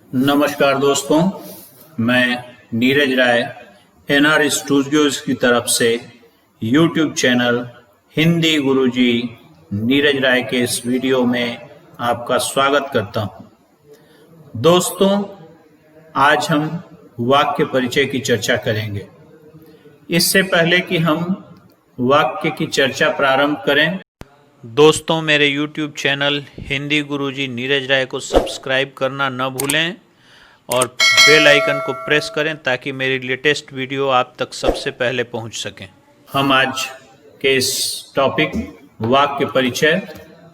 नमस्कार दोस्तों, मैं नीरज राय एनआर स्टूडियोज की तरफ से यूट्यूब चैनल हिंदी गुरुजी नीरज राय के इस वीडियो में आपका स्वागत करता हूं। दोस्तों, आज हम वाक्य परिचय की चर्चा करेंगे। इससे पहले कि हम वाक्य की चर्चा प्रारंभ करें, दोस्तों मेरे YouTube चैनल हिंदी गुरुजी नीरज राय को सब्सक्राइब करना न भूलें और बेल आइकन को प्रेस करें ताकि मेरी लेटेस्ट वीडियो आप तक सबसे पहले पहुंच सकें। हम आज के इस टॉपिक वाक्य परिचय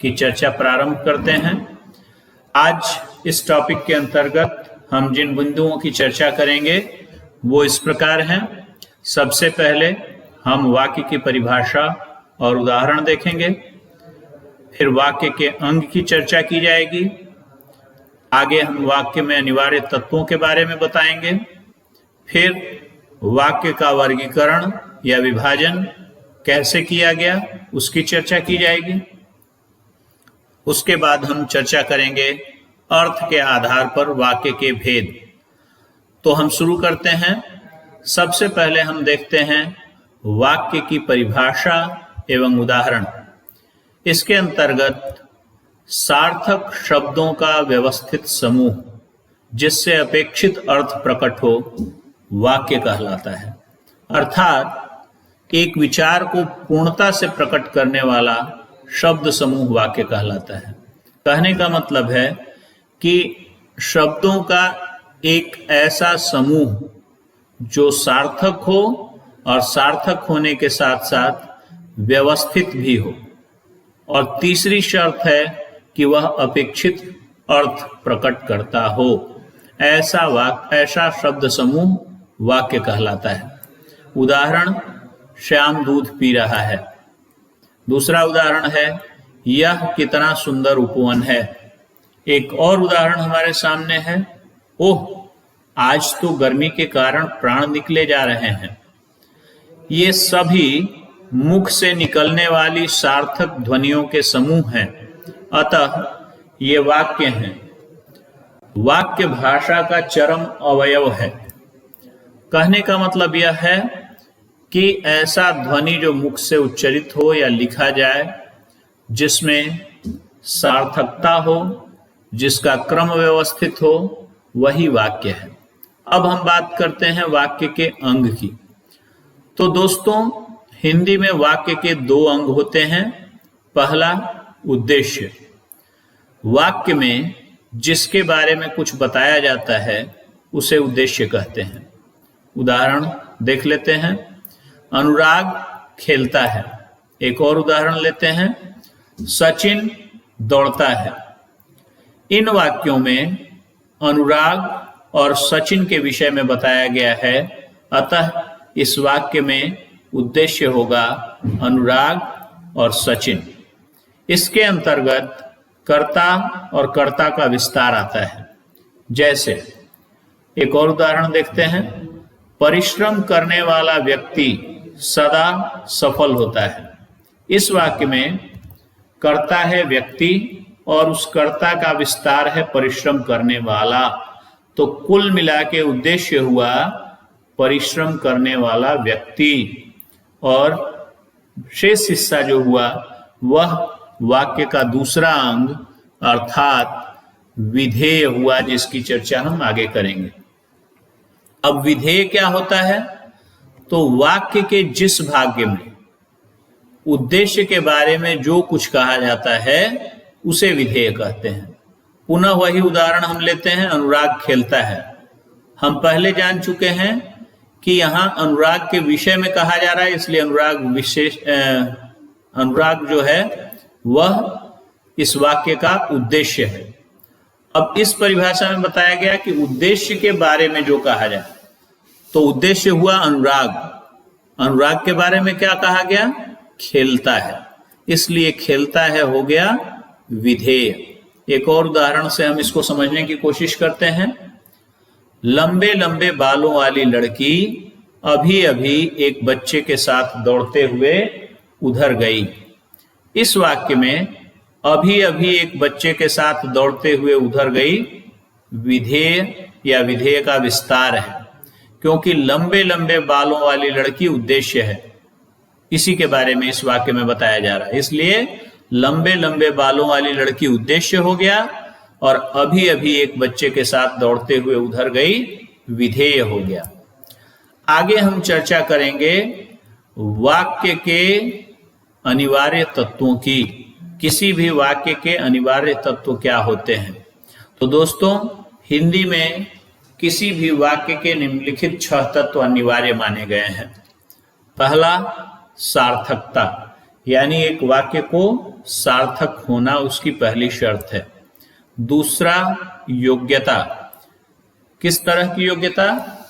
की चर्चा प्रारंभ करते हैं। आज इस टॉपिक के अंतर्गत हम जिन बिंदुओं की चर्चा करेंगे वो इस प्रकार हैं। सबसे पहले हम वाक्य की परिभाषा और उदाहरण देखेंगे, फिर वाक्य के अंग की चर्चा की जाएगी, आगे हम वाक्य में अनिवार्य तत्वों के बारे में बताएंगे, फिर वाक्य का वर्गीकरण या विभाजन कैसे किया गया उसकी चर्चा की जाएगी। उसके बाद हम चर्चा करेंगे अर्थ के आधार पर वाक्य के भेद। तो हम शुरू करते हैं। सबसे पहले हम देखते हैं वाक्य की परिभाषा एवं उदाहरण। इसके अंतर्गत सार्थक शब्दों का व्यवस्थित समूह जिससे अपेक्षित अर्थ प्रकट हो वाक्य कहलाता है। अर्थात एक विचार को पूर्णता से प्रकट करने वाला शब्द समूह वाक्य कहलाता है। कहने का मतलब है कि शब्दों का एक ऐसा समूह जो सार्थक हो और सार्थक होने के साथ साथ व्यवस्थित भी हो, और तीसरी शर्त है कि वह अपेक्षित अर्थ प्रकट करता हो। ऐसा शब्द समूह वाक्य कहलाता है। उदाहरण, श्याम दूध पी रहा है। दूसरा उदाहरण है, यह कितना सुंदर उपवन है। एक और उदाहरण हमारे सामने है, ओह आज तो गर्मी के कारण प्राण निकले जा रहे हैं। ये सभी मुख से निकलने वाली सार्थक ध्वनियों के समूह हैं, अतः ये वाक्य हैं। वाक्य भाषा का चरम अवयव है। कहने का मतलब यह है कि ऐसा ध्वनि जो मुख से उच्चरित हो या लिखा जाए, जिसमें सार्थकता हो, जिसका क्रम व्यवस्थित हो, वही वाक्य है। अब हम बात करते हैं वाक्य के अंग की। तो दोस्तों, हिंदी में वाक्य के दो अंग होते हैं। पहला, उद्देश्य। वाक्य में जिसके बारे में कुछ बताया जाता है उसे उद्देश्य कहते हैं। उदाहरण देख लेते हैं। अनुराग खेलता है। एक और उदाहरण लेते हैं, सचिन दौड़ता है। इन वाक्यों में अनुराग और सचिन के विषय में बताया गया है, अतः इस वाक्य में उद्देश्य होगा अनुराग और सचिन। इसके अंतर्गत कर्ता और कर्ता का विस्तार आता है। जैसे एक और उदाहरण देखते हैं, परिश्रम करने वाला व्यक्ति सदा सफल होता है। इस वाक्य में कर्ता है व्यक्ति और उस कर्ता का विस्तार है परिश्रम करने वाला। तो कुल मिला के उद्देश्य हुआ परिश्रम करने वाला व्यक्ति, और शेष हिस्सा जो हुआ वह वाक्य का दूसरा अंग अर्थात विधेय हुआ, जिसकी चर्चा हम आगे करेंगे। अब विधेय क्या होता है? तो वाक्य के जिस भाग में उद्देश्य के बारे में जो कुछ कहा जाता है उसे विधेय कहते हैं। पुनः वही उदाहरण हम लेते हैं, अनुराग खेलता है। हम पहले जान चुके हैं कि यहाँ अनुराग के विषय में कहा जा रहा है, इसलिए अनुराग जो है वह इस वाक्य का उद्देश्य है। अब इस परिभाषा में बताया गया कि उद्देश्य के बारे में जो कहा जाए, तो उद्देश्य हुआ अनुराग। अनुराग के बारे में क्या कहा गया? खेलता है, इसलिए खेलता है हो गया विधेय। एक और उदाहरण से हम इसको समझने की कोशिश करते हैं। लंबे लंबे बालों वाली लड़की अभी अभी एक बच्चे के साथ दौड़ते हुए उधर गई। इस वाक्य में अभी अभी एक बच्चे के साथ दौड़ते हुए उधर गई विधेय या विधेय का विस्तार है, क्योंकि लंबे लंबे बालों वाली लड़की उद्देश्य है। इसी के बारे में इस वाक्य में बताया जा रहा है। इसलिए लंबे लंबे बालों वाली लड़की उद्देश्य हो गया और अभी अभी एक बच्चे के साथ दौड़ते हुए उधर गई विधेय हो गया। आगे हम चर्चा करेंगे वाक्य के अनिवार्य तत्वों की। किसी भी वाक्य के अनिवार्य तत्व क्या होते हैं? तो दोस्तों, हिंदी में किसी भी वाक्य के निम्नलिखित 6 तत्व अनिवार्य माने गए हैं। पहला, सार्थकता, यानी एक वाक्य को सार्थक होना उसकी पहली शर्त है। दूसरा, योग्यता। किस तरह की योग्यता?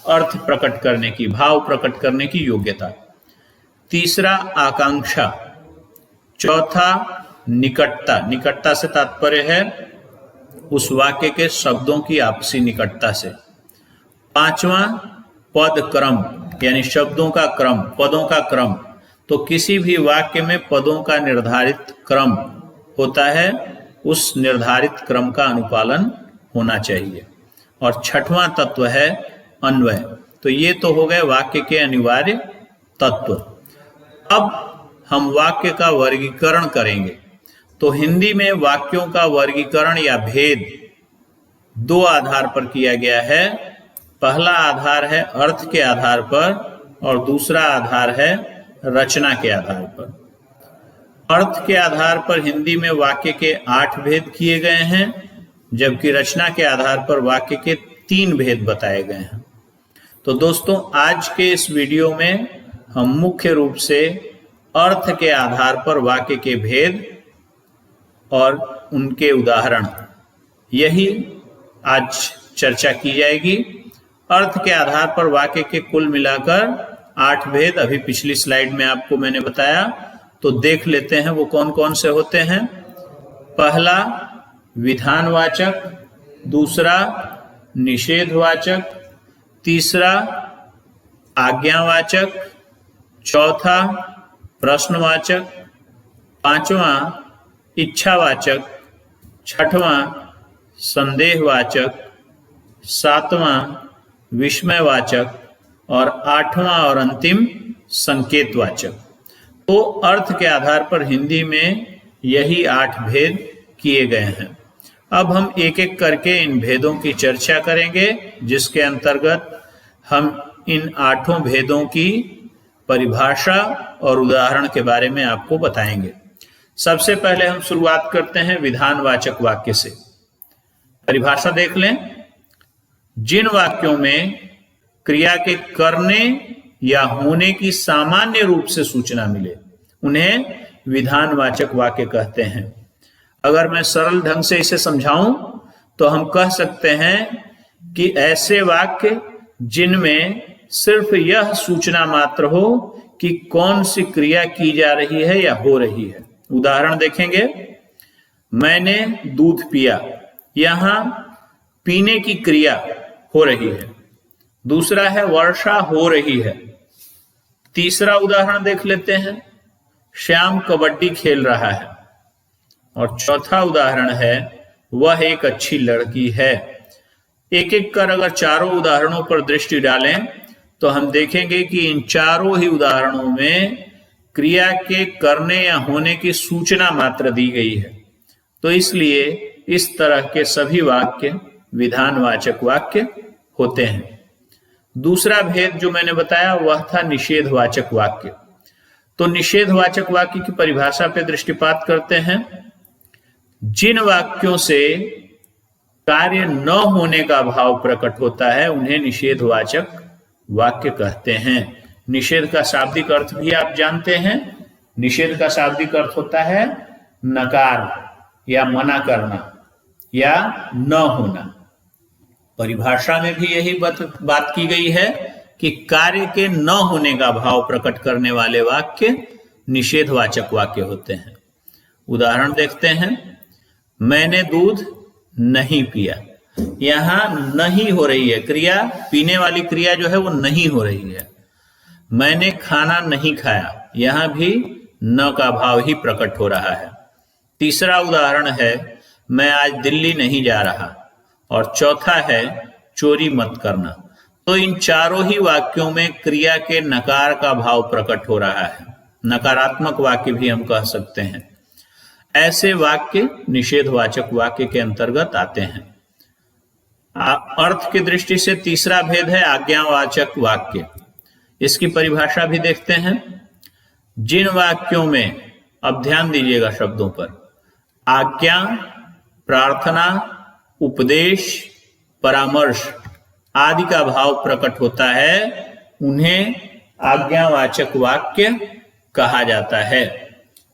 अर्थ प्रकट करने की, भाव प्रकट करने की योग्यता। तीसरा, आकांक्षा। चौथा, निकटता। निकटता से तात्पर्य है उस वाक्य के शब्दों की आपसी निकटता से। पांचवा, पद क्रम, यानी शब्दों का क्रम, पदों का क्रम। तो किसी भी वाक्य में पदों का निर्धारित क्रम होता है, उस निर्धारित क्रम का अनुपालन होना चाहिए। और छठवां तत्व है अन्वय। तो ये तो हो गए वाक्य के अनिवार्य तत्व। अब हम वाक्य का वर्गीकरण करेंगे। तो हिंदी में वाक्यों का वर्गीकरण या भेद 2 आधार पर किया गया है। पहला आधार है अर्थ के आधार पर और दूसरा आधार है रचना के आधार पर। अर्थ के आधार पर हिंदी में वाक्य के 8 भेद किए गए हैं, जबकि रचना के आधार पर वाक्य के 3 भेद बताए गए हैं। तो दोस्तों, आज के इस वीडियो में हम मुख्य रूप से अर्थ के आधार पर वाक्य के भेद और उनके उदाहरण, यही आज चर्चा की जाएगी। अर्थ के आधार पर वाक्य के कुल मिलाकर 8 भेद अभी पिछली स्लाइड में आपको मैंने बताया, तो देख लेते हैं वो कौन कौन से होते हैं। पहला, विधानवाचक। दूसरा, निषेधवाचक। तीसरा, आज्ञावाचक। चौथा, प्रश्नवाचक। पांचवा, इच्छावाचक। छठवां, संदेहवाचक। सातवां, विस्मयवाचक। और 8वां और अंतिम, संकेतवाचक। तो अर्थ के आधार पर हिंदी में यही 8 भेद किए गए हैं। अब हम एक एक करके इन भेदों की चर्चा करेंगे, जिसके अंतर्गत हम इन 8 भेदों की परिभाषा और उदाहरण के बारे में आपको बताएंगे। सबसे पहले हम शुरुआत करते हैं विधानवाचक वाक्य से। परिभाषा देख लें। जिन वाक्यों में क्रिया के करने या होने की सामान्य रूप से सूचना मिले, उन्हें विधानवाचक वाक्य कहते हैं। अगर मैं सरल ढंग से इसे समझाऊं तो हम कह सकते हैं कि ऐसे वाक्य जिनमें सिर्फ यह सूचना मात्र हो कि कौन सी क्रिया की जा रही है या हो रही है। उदाहरण देखेंगे। मैंने दूध पिया, यहां पीने की क्रिया हो रही है। दूसरा है वर्षा हो रही है। तीसरा उदाहरण देख लेते हैं। श्याम कबड्डी खेल रहा है। और चौथा उदाहरण है वह एक अच्छी लड़की है। एक एक कर अगर चारों उदाहरणों पर दृष्टि डालें तो हम देखेंगे कि इन चारों ही उदाहरणों में क्रिया के करने या होने की सूचना मात्र दी गई है। तो इसलिए इस तरह के सभी वाक्य विधानवाचक वाक्य होते हैं। दूसरा भेद जो मैंने बताया वह था निषेधवाचक वाक्य। तो निषेधवाचक वाक्य की परिभाषा पे दृष्टिपात करते हैं। जिन वाक्यों से कार्य न होने का भाव प्रकट होता है उन्हें निषेधवाचक वाक्य कहते हैं। निषेध का शाब्दिक अर्थ भी आप जानते हैं। निषेध का शाब्दिक अर्थ होता है नकार या मना करना या न होना। परिभाषा में भी यही बात की गई है कि कार्य के न होने का भाव प्रकट करने वाले वाक्य निषेधवाचक वाक्य होते हैं। उदाहरण देखते हैं। मैंने दूध नहीं पिया, यहां नहीं हो रही है क्रिया, पीने वाली क्रिया जो है वो नहीं हो रही है। मैंने खाना नहीं खाया, यहां भी न का भाव ही प्रकट हो रहा है। तीसरा उदाहरण है मैं आज दिल्ली नहीं जा रहा, और चौथा है चोरी मत करना। तो इन चारों ही वाक्यों में क्रिया के नकार का भाव प्रकट हो रहा है। नकारात्मक वाक्य भी हम कह सकते हैं। ऐसे वाक्य निषेधवाचक वाक्य के अंतर्गत आते हैं। अर्थ की दृष्टि से तीसरा भेद है आज्ञावाचक वाक्य। इसकी परिभाषा भी देखते हैं। जिन वाक्यों में, अब ध्यान दीजिएगा शब्दों पर, आज्ञा, प्रार्थना, उपदेश, परामर्श आदि का भाव प्रकट होता है, उन्हें आज्ञावाचक वाक्य कहा जाता है।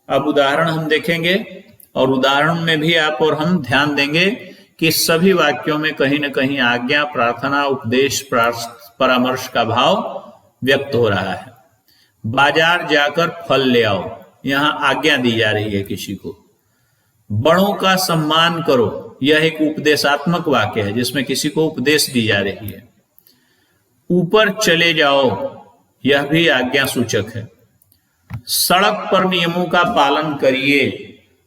अब उदाहरण हम देखेंगे और उदाहरण में भी आप और हम ध्यान देंगे कि सभी वाक्यों में कहीं न कहीं आज्ञा, प्रार्थना, उपदेश, परामर्श का भाव व्यक्त हो रहा है। बाजार जाकर फल ले आओ, यहां आज्ञा दी जा रही है किसी को। बड़ों का सम्मान करो, यह एक उपदेशात्मक वाक्य है जिसमें किसी को उपदेश दी जा रही है। ऊपर चले जाओ, यह भी आज्ञा सूचक है। सड़क पर नियमों का पालन करिए।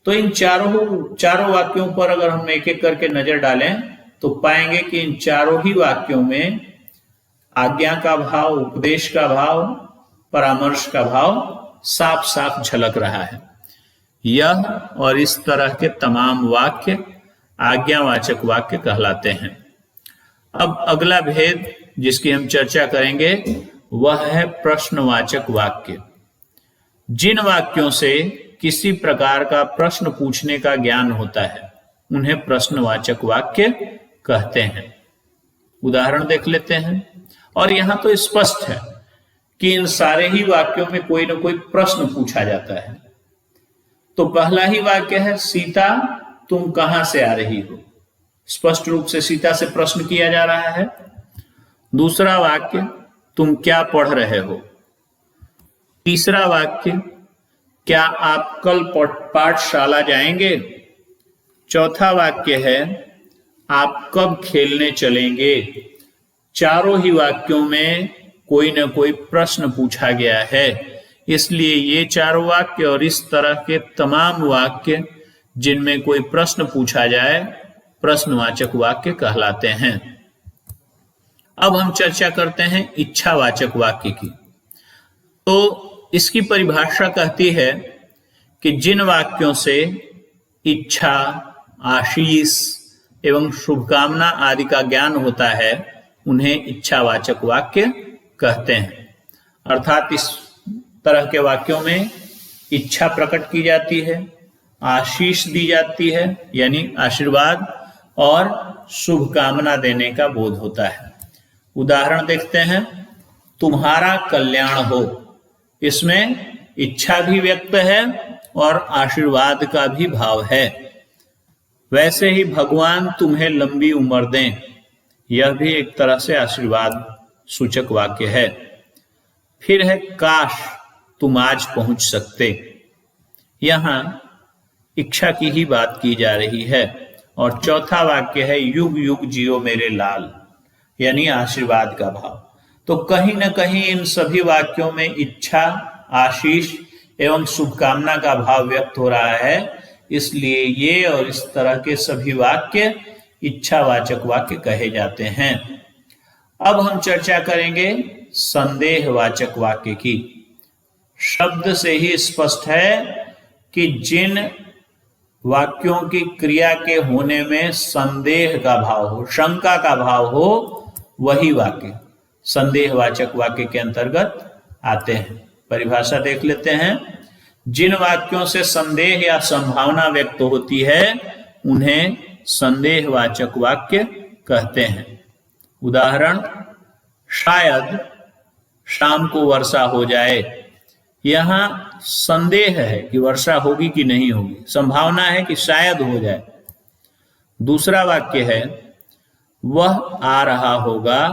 तो इन चारों वाक्यों पर अगर हम एक एक करके नजर डालें तो पाएंगे कि इन चारों ही वाक्यों में आज्ञा का भाव, उपदेश का भाव, परामर्श का भाव साफ साफ झलक रहा है। यह और इस तरह के तमाम वाक्य आज्ञावाचक वाक्य कहलाते हैं। अब अगला भेद जिसकी हम चर्चा करेंगे वह है प्रश्नवाचक वाक्य। जिन वाक्यों से किसी प्रकार का प्रश्न पूछने का ज्ञान होता है उन्हें प्रश्नवाचक वाक्य कहते हैं। उदाहरण देख लेते हैं। और यहां तो स्पष्ट है कि इन सारे ही वाक्यों में कोई ना कोई प्रश्न पूछा जाता है। तो पहला ही वाक्य है, सीता तुम कहां से आ रही हो। स्पष्ट रूप से सीता से प्रश्न किया जा रहा है। दूसरा वाक्य, तुम क्या पढ़ रहे हो। तीसरा वाक्य, क्या आप कल पाठशाला जाएंगे। चौथा वाक्य है, आप कब खेलने चलेंगे। चारों ही वाक्यों में कोई न कोई प्रश्न पूछा गया है, इसलिए ये चारों वाक्य और इस तरह के तमाम वाक्य जिनमें कोई प्रश्न पूछा जाए प्रश्नवाचक वाक्य कहलाते हैं। अब हम चर्चा करते हैं इच्छावाचक वाक्य की। तो इसकी परिभाषा कहती है कि जिन वाक्यों से इच्छा, आशीष एवं शुभकामना आदि का ज्ञान होता है उन्हें इच्छावाचक वाक्य कहते हैं। अर्थात इस तरह के वाक्यों में इच्छा प्रकट की जाती है, आशीष दी जाती है यानी आशीर्वाद, और शुभकामना देने का बोध होता है। उदाहरण देखते हैं, तुम्हारा कल्याण हो। इसमें इच्छा भी व्यक्त है और आशीर्वाद का भी भाव है। वैसे ही भगवान तुम्हें लंबी उम्र दें, यह भी एक तरह से आशीर्वाद सूचक वाक्य है। फिर है, काश तुम आज पहुंच सकते। यहां इच्छा की ही बात की जा रही है। और चौथा वाक्य है, युग युग जियो मेरे लाल, यानी आशीर्वाद का भाव। तो कहीं न कहीं इन सभी वाक्यों में इच्छा, आशीष एवं शुभकामना का भाव व्यक्त हो रहा है, इसलिए ये और इस तरह के सभी वाक्य इच्छावाचक वाक्य कहे जाते हैं। अब हम चर्चा करेंगे संदेहवाचक वाक्य की। शब्द से ही स्पष्ट है कि जिन वाक्यों की क्रिया के होने में संदेह का भाव हो, शंका का भाव हो, वही वाक्य संदेहवाचक वाक्य के अंतर्गत आते हैं। परिभाषा देख लेते हैं। जिन वाक्यों से संदेह या संभावना व्यक्त होती है उन्हें संदेहवाचक वाक्य कहते हैं। उदाहरण, शायद शाम को वर्षा हो जाए। यहां संदेह है कि वर्षा होगी कि नहीं होगी, संभावना है कि शायद हो जाए। दूसरा वाक्य है, वह आ रहा होगा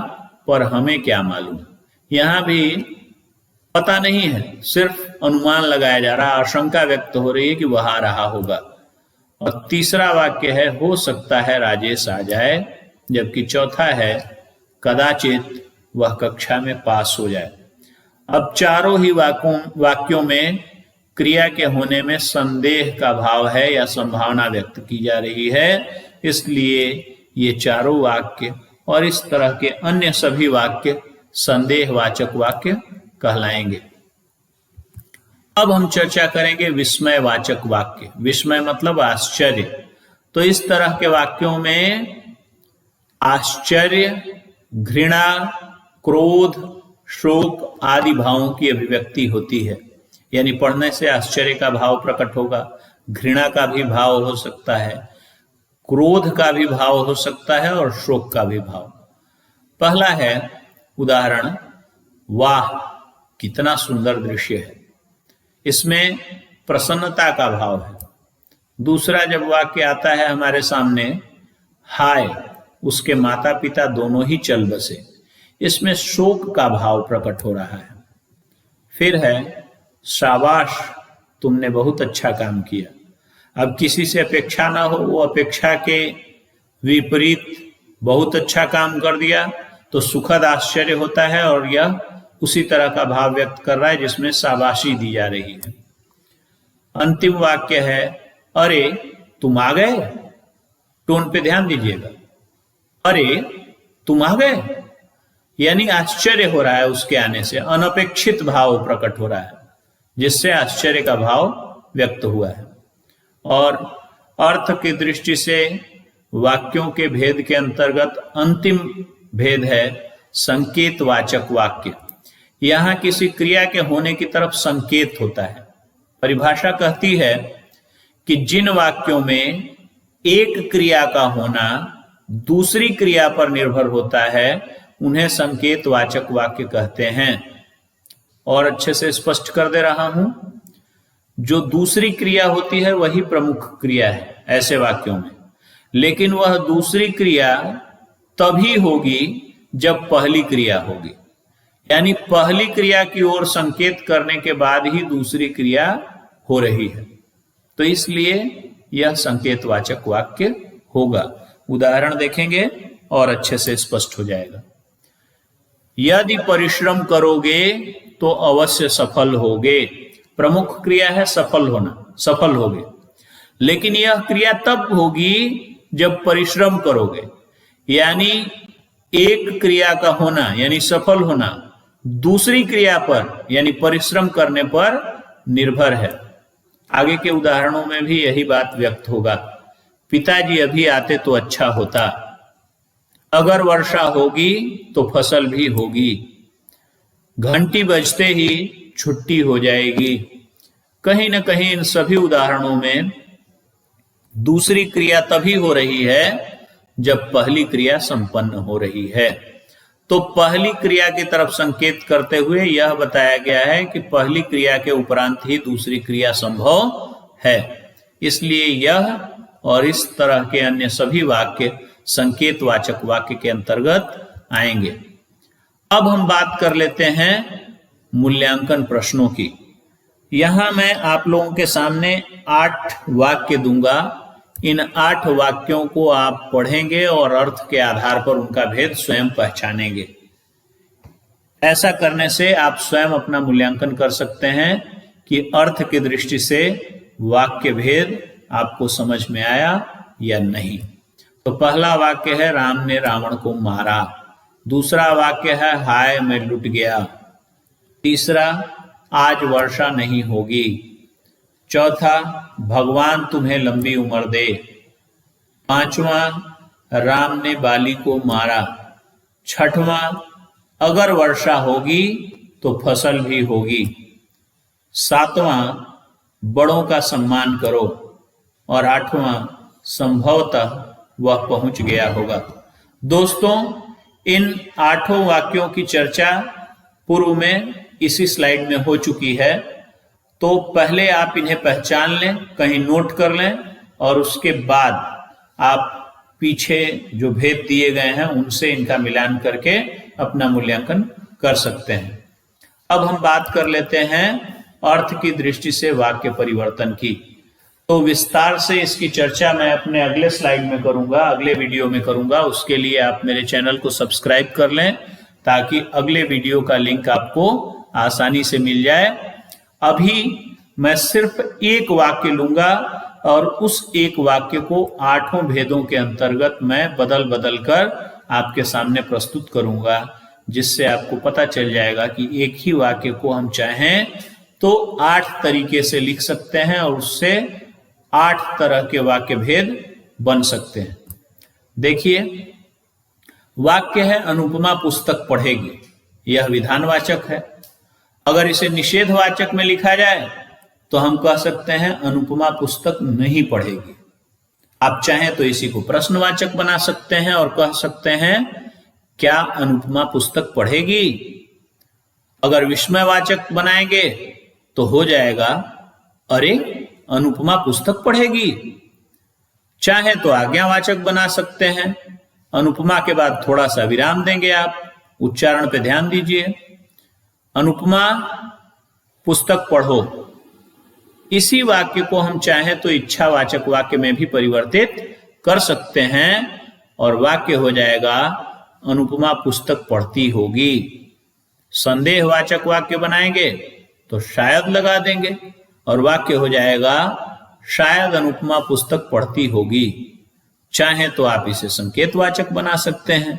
पर हमें क्या मालूम। यहां भी पता नहीं है, सिर्फ अनुमान लगाया जा रहा, आशंका व्यक्त हो रही है कि वह आ रहा होगा। और तीसरा वाक्य है, हो सकता है राजेश आ जाए, जबकि चौथा है, कदाचित वह कक्षा में पास हो जाए। अब चारों ही वाक्यों में क्रिया के होने में संदेह का भाव है या संभावना व्यक्त की जा रही है, इसलिए ये चारों वाक्य और इस तरह के अन्य सभी वाक्य संदेहवाचक वाक्य कहलाएंगे। अब हम चर्चा करेंगे विस्मयवाचक वाक्य। विस्मय मतलब आश्चर्य। तो इस तरह के वाक्यों में आश्चर्य, घृणा, क्रोध, शोक आदि भावों की अभिव्यक्ति होती है। यानी पढ़ने से आश्चर्य का भाव प्रकट होगा, घृणा का भी भाव हो सकता है, क्रोध का भी भाव हो सकता है और शोक का भी भाव। पहला है उदाहरण, वाह कितना सुंदर दृश्य है। इसमें प्रसन्नता का भाव है। दूसरा जब वाक्य आता है हमारे सामने, हाय उसके माता पिता दोनों ही चल बसे, इसमें शोक का भाव प्रकट हो रहा है। फिर है शाबाश तुमने बहुत अच्छा काम किया। अब किसी से अपेक्षा ना हो, वो अपेक्षा के विपरीत बहुत अच्छा काम कर दिया तो सुखद आश्चर्य होता है और यह उसी तरह का भाव व्यक्त कर रहा है जिसमें शाबाशी दी जा रही है। अंतिम वाक्य है, अरे तुम आ गए। टोन पे ध्यान दीजिएगा, अरे तुम आ गए, यानी आश्चर्य हो रहा है उसके आने से, अनपेक्षित भाव प्रकट हो रहा है जिससे आश्चर्य का भाव व्यक्त हुआ है। और अर्थ की दृष्टि से वाक्यों के भेद के अंतर्गत अंतिम भेद है संकेतवाचक वाक्य। यहां किसी क्रिया के होने की तरफ संकेत होता है। परिभाषा कहती है कि जिन वाक्यों में एक क्रिया का होना दूसरी क्रिया पर निर्भर होता है उन्हें संकेतवाचक वाक्य कहते हैं। और अच्छे से स्पष्ट कर दे रहा हूं, जो दूसरी क्रिया होती है वही प्रमुख क्रिया है ऐसे वाक्यों में, लेकिन वह दूसरी क्रिया तभी होगी जब पहली क्रिया होगी। यानी पहली क्रिया की ओर संकेत करने के बाद ही दूसरी क्रिया हो रही है, तो इसलिए यह संकेतवाचक वाक्य होगा। उदाहरण देखेंगे और अच्छे से स्पष्ट हो जाएगा। यदि परिश्रम करोगे तो अवश्य सफल होगे। प्रमुख क्रिया है सफल होना, सफल होगे, लेकिन यह क्रिया तब होगी जब परिश्रम करोगे। यानी एक क्रिया का होना यानी सफल होना दूसरी क्रिया पर यानी परिश्रम करने पर निर्भर है। आगे के उदाहरणों में भी यही बात व्यक्त होगा। पिताजी अभी आते तो अच्छा होता, अगर वर्षा होगी तो फसल भी होगी, घंटी बजते ही छुट्टी हो जाएगी। कहीं न कहीं इन सभी उदाहरणों में दूसरी क्रिया तभी हो रही है जब पहली क्रिया संपन्न हो रही है। तो पहली क्रिया की तरफ संकेत करते हुए यह बताया गया है कि पहली क्रिया के उपरांत ही दूसरी क्रिया संभव है। इसलिए यह और इस तरह के अन्य सभी वाक्य संकेतवाचक वाक्य के अंतर्गत आएंगे। अब हम बात कर लेते हैं मूल्यांकन प्रश्नों की। यहां मैं आप लोगों के सामने 8 वाक्य दूंगा। इन 8 वाक्यों को आप पढ़ेंगे और अर्थ के आधार पर उनका भेद स्वयं पहचानेंगे। ऐसा करने से आप स्वयं अपना मूल्यांकन कर सकते हैं कि अर्थ की दृष्टि से वाक्य भेद आपको समझ में आया या नहीं। तो पहला वाक्य है राम ने रावण को मारा। दूसरा वाक्य है हाय मैं लुट गया। तीसरा आज वर्षा नहीं होगी। चौथा भगवान तुम्हें लंबी उम्र दे। पांचवा राम ने बाली को मारा। छठवां अगर वर्षा होगी तो फसल भी होगी। सातवां बड़ों का सम्मान करो। और आठवां संभवतः वह पहुंच गया होगा। दोस्तों, इन 8 वाक्यों की चर्चा पूर्व में इसी स्लाइड में हो चुकी है, तो पहले आप इन्हें पहचान लें, कहीं नोट कर लें और उसके बाद आप पीछे जो भेद दिए गए हैं उनसे इनका मिलान करके अपना मूल्यांकन कर सकते हैं। अब हम बात कर लेते हैं अर्थ की दृष्टि से वाक्य परिवर्तन की। तो विस्तार से इसकी चर्चा मैं अपने अगले स्लाइड में करूंगा, अगले वीडियो में करूंगा। उसके लिए आप मेरे चैनल को सब्सक्राइब कर लें ताकि अगले वीडियो का लिंक आपको आसानी से मिल जाए। अभी मैं सिर्फ एक वाक्य लूंगा और उस एक वाक्य को 8 भेदों के अंतर्गत मैं बदल बदल कर आपके सामने प्रस्तुत करूंगा, जिससे आपको पता चल जाएगा कि एक ही वाक्य को हम चाहें तो 8 तरीके से लिख सकते हैं और उससे 8 तरह के वाक्य भेद बन सकते हैं। देखिए, वाक्य है अनुपमा पुस्तक पढ़ेगी, यह विधानवाचक है। अगर इसे निषेधवाचक में लिखा जाए तो हम कह सकते हैं अनुपमा पुस्तक नहीं पढ़ेगी। आप चाहें तो इसी को प्रश्नवाचक बना सकते हैं और कह सकते हैं क्या अनुपमा पुस्तक पढ़ेगी। अगर विस्मयवाचक बनाएंगे तो हो जाएगा अरे अनुपमा पुस्तक पढ़ेगी। चाहे तो आज्ञावाचक बना सकते हैं, अनुपमा के बाद थोड़ा सा विराम देंगे आप, उच्चारण पे ध्यान दीजिए। अनुपमा पुस्तक पढ़ो, इसी वाक्य को हम चाहें तो इच्छावाचक वाक्य में भी परिवर्तित कर सकते हैं और वाक्य हो जाएगा अनुपमा पुस्तक पढ़ती होगी। संदेहवाचक वाक्य बनाएंगे तो शायद लगा देंगे और वाक्य हो जाएगा शायद अनुपमा पुस्तक पढ़ती होगी। चाहे तो आप इसे संकेतवाचक बना सकते हैं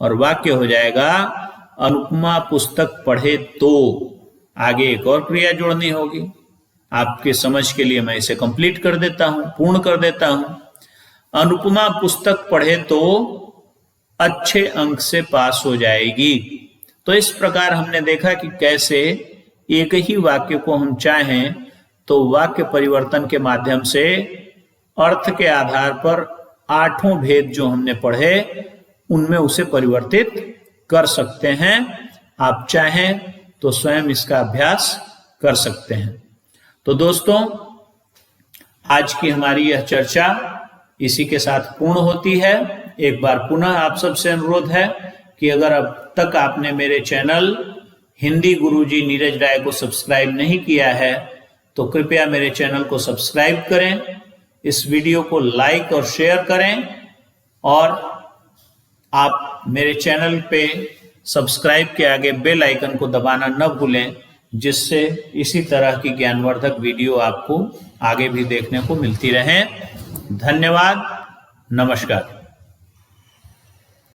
और वाक्य हो जाएगा अनुपमा पुस्तक पढ़े तो, आगे एक और क्रिया जोड़नी होगी। आपके समझ के लिए मैं इसे कंप्लीट कर देता हूं, पूर्ण कर देता हूं। अनुपमा पुस्तक पढ़े तो अच्छे अंक से पास हो जाएगी। तो इस प्रकार हमने देखा कि कैसे एक ही वाक्य को हम चाहें तो वाक्य परिवर्तन के माध्यम से अर्थ के आधार पर 8 भेद जो हमने पढ़े उनमें उसे परिवर्तित कर सकते हैं। आप चाहें तो स्वयं इसका अभ्यास कर सकते हैं। तो दोस्तों, आज की हमारी यह चर्चा इसी के साथ पूर्ण होती है। एक बार पुनः आप सबसे अनुरोध है कि अगर अब तक आपने मेरे चैनल हिंदी गुरुजी नीरज राय को सब्सक्राइब नहीं किया है तो कृपया मेरे चैनल को सब्सक्राइब करें, इस वीडियो को लाइक और शेयर करें और आप मेरे चैनल पे सब्सक्राइब के आगे बेल आइकन को दबाना न भूलें, जिससे इसी तरह की ज्ञानवर्धक वीडियो आपको आगे भी देखने को मिलती रहे। धन्यवाद, नमस्कार।